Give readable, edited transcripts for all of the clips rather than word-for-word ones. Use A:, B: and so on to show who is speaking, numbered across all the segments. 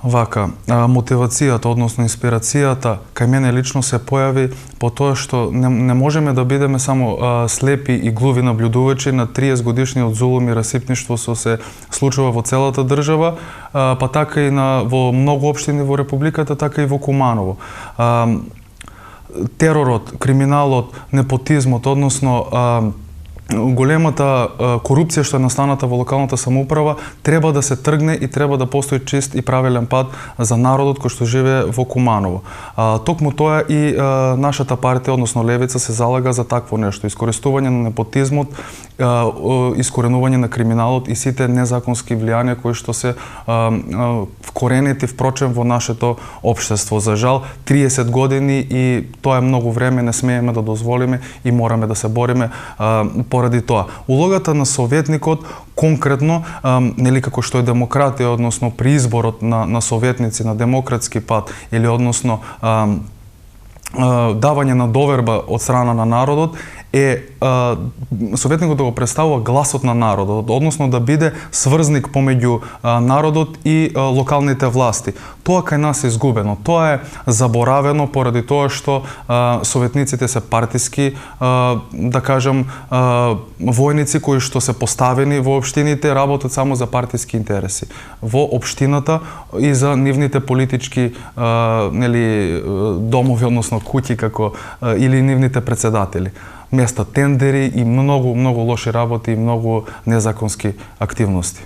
A: Вака, мотивацијата, односно инспирацијата, кај мене лично се појави по тоа што не можеме да бидеме само слепи и глуви наблюдувачи на 30 годишниот зулум и расипништво што се случува во целата држава, па така и во многу општини во Републиката, така и во Куманово. Теророт, криминалот, непотизмот, односно големата корупција што е настаната во локалната самоуправа треба да се тргне и треба да постои чист и правилен пат за народот кој што живее во Куманово. Токму тоа и нашата партија, односно Левица, се залага за такво нешто, искористување на непотизмот, искоренување на криминалот и сите незаконски влијанија кои што се вкоренети впрочем во нашето општество. За жал 30 години и тоа е многу време, не смееме да дозволиме и мораме да се бориме поради тоа. Улогата на советникот конкретно, нели како што е демократија, односно при изборот на советници на демократски пат или односно давање на доверба од страна на народот, е советникот да го представува гласот на народот, односно да биде сврзник помеѓу народот и локалните власти. Тоа кај нас е изгубено. Тоа е заборавено поради тоа што советниците се партиски, да кажам, војници кои што се поставени во општините работат само за партиски интереси во општината и за нивните политички домови, односно куќи како или нивните председатели. Места тендери и многу лоши работи и многу незаконски активности.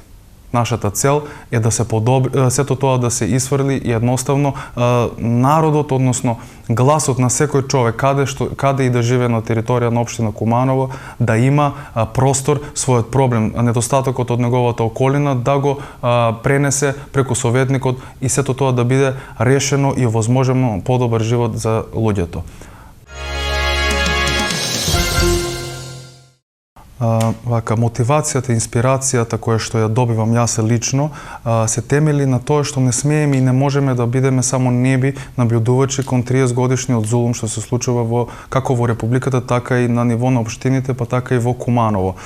A: Нашата цел е да се подобри, сето тоа да се исфрли и едноставно народот, односно гласот на секој човек, каде и да живее на територија на општина Куманово, да има простор својот проблем, недостатокот од неговата околина, да го пренесе преку советникот и сето тоа да биде решено и овозможено подобар живот за луѓето. Вака, мотивацијата, инспирацијата која што ја добивам јас лично се темели на тоа што не смееме и не можеме да бидеме само неби наблюдувачи кон 30 годишниот зулум што се случува како во Републиката, така и на ниво на општините, па така и во Куманово.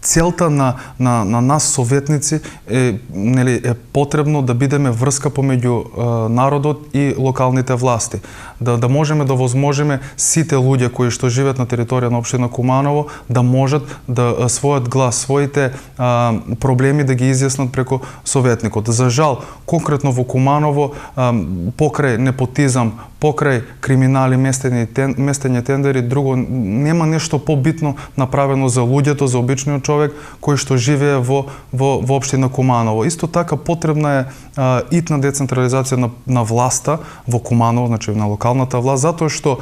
A: Целта на нас советници е потребно да бидеме врска помеѓу народот и локалните власти. Да можеме да возможиме сите луѓе кои што живеат на територија на општина Куманово да можат да својот глас, своите проблеми да ги изјаснат преку советникот. За жал, конкретно во Куманово, покрај непотизам, покрај криминали, местење тендери, друго нема нешто побитно направено за луѓето, за обичниот човек кој што живее во општина Куманово. Исто така потребна е итна децентрализација на власта во Куманово, значи на локалната власт, затоа што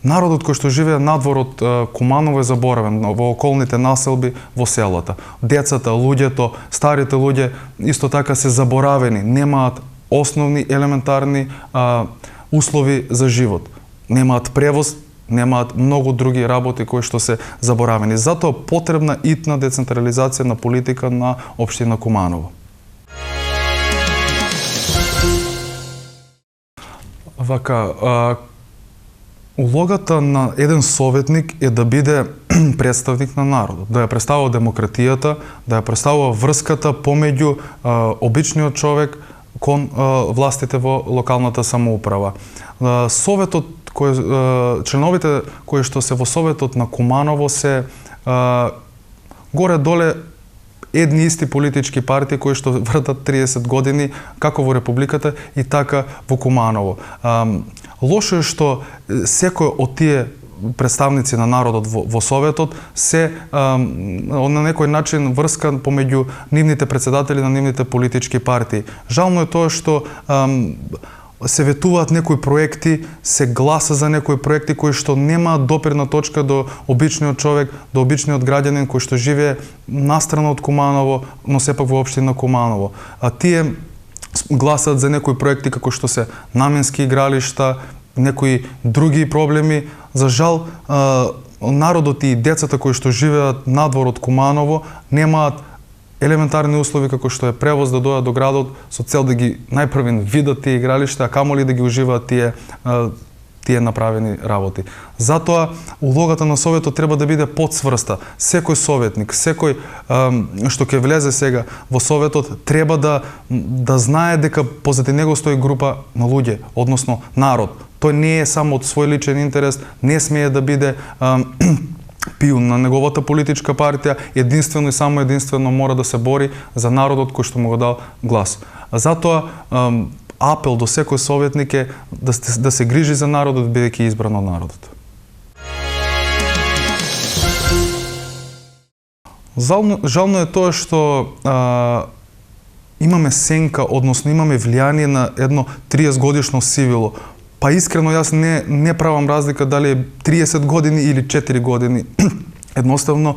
A: народот кој што живее надвор од Куманово е заборавен во околните населби во селата. Децата, луѓето, старите луѓе исто така се заборавени, немаат основни елементарни услови за живот. Немаат превоз, немаат многу други работи кои што се заборавени. Затоа потребна итна децентрализација на политика на општина Куманово. Вака, улогата на еден советник е да биде представник на народот, да ја представува демократијата, да ја представува врската помеѓу обичниот човек кон властите во локалната самоуправа. Советот, членовите кои што се во Советот на Куманово се горе-доле едни исти политички партии кои што вртат 30 години како во Републиката и така во Куманово. Лошо е што секој од тие представници на народот во Советот се на некој начин врска помеѓу нивните председатели на нивните политички партии. Жално е тоа што се ветуваат некои проекти, се гласа за некои проекти кои што немаат допирна точка до обичниот човек, до обичниот граѓанин кој што живее настрана од Куманово, но сепак во општина Куманово. А тие гласаат за некои проекти како што се наменски игралишта, некои други проблеми. За жал, народот и децата кои што живеат надвор од Куманово немаат елементарни услови како што е превоз да дојдат до градот со цел да ги најпрвен видат тие игралишта, а камоли да ги уживаат тие направени работи. Затоа улогата на Советот треба да биде подсврста. Секој советник, секој што ќе влезе сега во Советот треба да знае дека позади него стои група на луѓе, односно народ. Тој не е само од свој личен интерес, не смее да биде пиун на неговата политичка партија, единствено и само единствено мора да се бори за народот кој што му го дал глас. Затоа апел до секој советник е да се грижи за народот, бидејќи избран од народот. Жално е тоа што имаме сенка, односно имаме влијание на едно 30 годишно сивило. Па искрено јас не правам разлика дали е 30 години или 4 години. Едноставно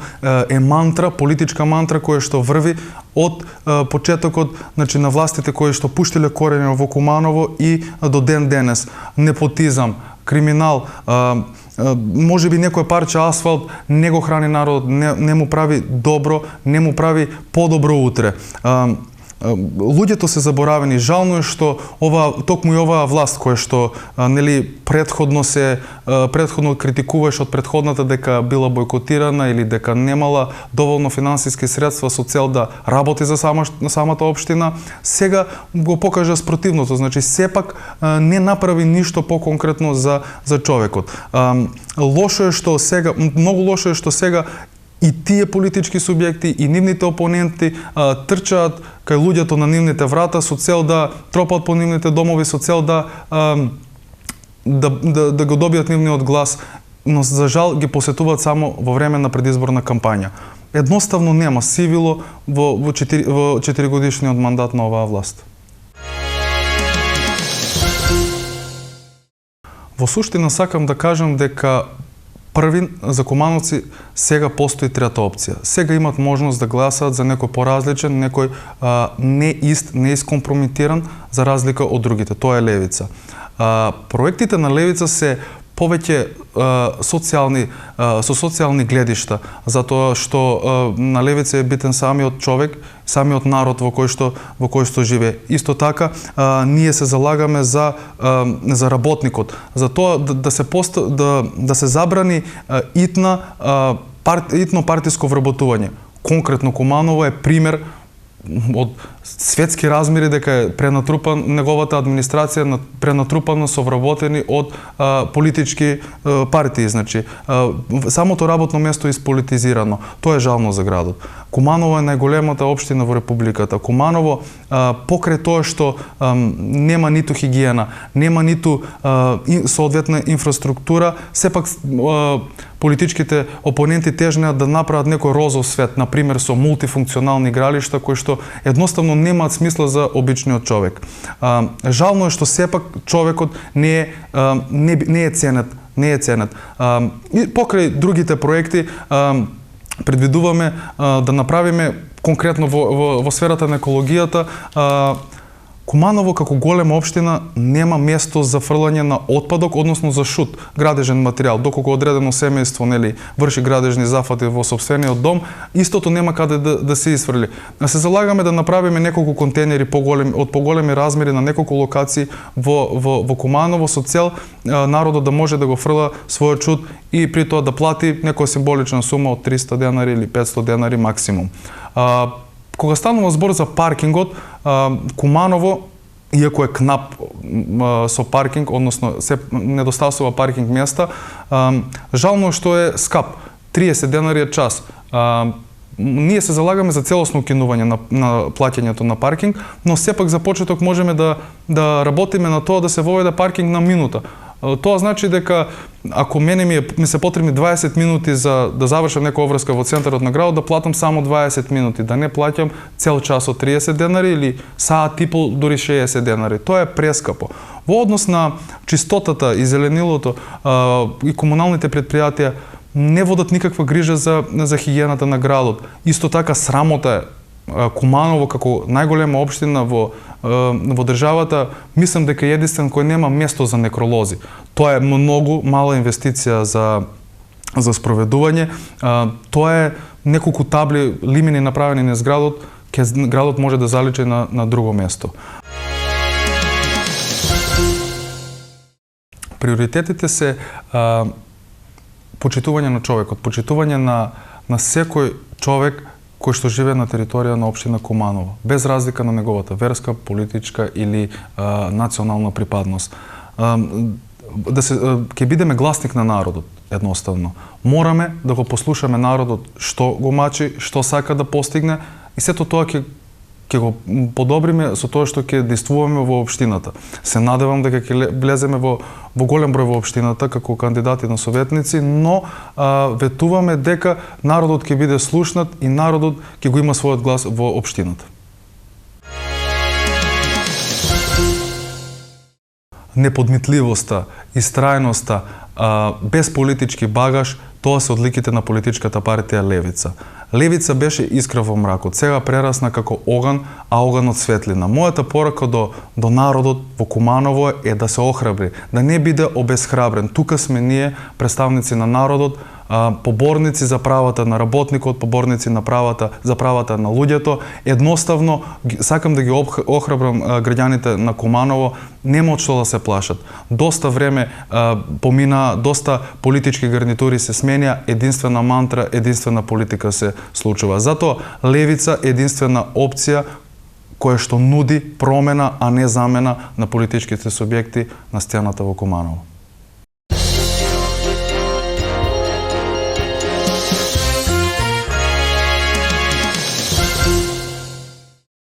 A: е мантра, политичка мантра која што врви од почетокот, значи на властите кои што пуштиле корени во Куманово и до ден денес. Непотизам, криминал, можеби некој парче асфалт не го храни народот, не му прави добро, не му прави подобро утре. Луѓето се заборавени. Жално е што токму и оваа власт која што предходно критикуваше од предходната дека била бойкотирана или дека немала доволно финансиски средства со цел да работи за самата општина, сега го покажа спротивното. Значи сепак не направи ништо поконкретно за човекот. Лошо е што сега, многу лошо е што сега и тие политички субјекти и нивните опоненти трчаат кај луѓето на нивните врата со цел да тропат по нивните домови, со цел да го добијат нивниот глас, но за жал ги посетуваат само во време на предизборна кампања. Едноставно нема сивило во 4-годишниот мандат на оваа власт. Во суштина сакам да кажам дека први, за кумановци сега постои трета опција. Сега имат можност да гласаат за некој поразличен, некој не искомпрометиран за разлика од другите. Тоа е левица. Проектите на левица се повеќе со социјални гледишта, затоа што на левица е битен самиот човек, самиот народ во кој што живее. Исто така, ние се залагаме за работникот, за тоа да се забрани итно партиско вработување. Конкретно Куманово е пример од светски размери дека е пренатрупан неговата администрација, пренатрупана со вработени од политички партии, значи самото работно место е исполитизирано. Тоа е жално за градот. Куманово е најголемата општина во републиката. Куманово покрај тоа што нема ниту хигиена, нема ниту соодветна инфраструктура, сепак политичките опоненти тежнеат да направат некој розов свет, например со мултифункционални игралишта кои што едноставно немаат смисла за обичниот човек. Жално е што сепак човекот не е ценет. И покрај другите проекти предвидуваме да направиме конкретно во сферата на екологијата. Куманово како голема општина нема место за фрлање на отпадок, односно за шут, градежен материјал. Доколку одредено семејство врши градежни зафати во сопствениот дом, истото нема каде да се исфрли. Се залагаме да направиме неколку контейнери од поголеми размери на неколку локации во Куманово со цел народот да може да го фрла својот шут и при тоа да плати некоја символична сума од 300 денари или 500 денари максимум. Кога станува збор за паркингот, Куманово, иако е кнап со паркинг, односно се недостасува паркинг места, жално што е скап, 30 денари е час. Ние се залагаме за целосно укинување на плаќањето на паркинг, но сепак за почеток можеме да работиме на тоа да се воведе паркинг на минута. Тоа значи дека ако мене ми се потребни 20 минути за да завршам некоја обврска во центарот на градот, да платам само 20 минути, да не плаќам цел час од 30 денари или саат и пол, дури 60 денари. Тоа е прескапо. Во однос на чистотата и зеленилото и комуналните предпријатија не водат никаква грижа за хигиената на градот. Исто така срамота е Куманово како најголема општина во државата, мислам дека е единствен кој нема место за некролози. Тоа е многу мала инвестиција за спроведување. Тоа е неколку табли лимини направени низ градот, градот може да заличи на друго место. Приоритетите се почитување на човекот, почитување на секој човек кој што живее на територија на општина Куманово, без разлика на неговата верска, политичка или национална припадност. Ќе бидеме гласник на народот, едноставно. Мораме да го послушаме народот што го мачи, што сака да постигне и сето тоа ќе го подобриме со тоа што ќе действуваме во општината. Се надевам дека ќе влеземе во голем број во општината како кандидати на советници, но ветуваме дека народот ќе биде слушнат и народот ќе го има својот глас во општината. Неподмитливоста, истрајноста, без политички багаж, тоа се одликите на политичката партија Левица. Левица беше искра во мракот, сега прерасна како оган, а оганот светлина. Мојата порака до народот во Куманово е да се охрабри, да не биде обесхрабрен. Тука сме ние, представници на народот, поборници за правата на работникот, поборници за правата на луѓето. Едноставно, сакам да ги охрабрам граѓаните на Куманово, нема од што да се плашат. Доста време помина, доста политички гарнитури се сменија, единствена мантра, единствена политика се случува. Затоа Левица е единствена опција која што нуди промена, а не замена на политичките субјекти на сцената во Куманово.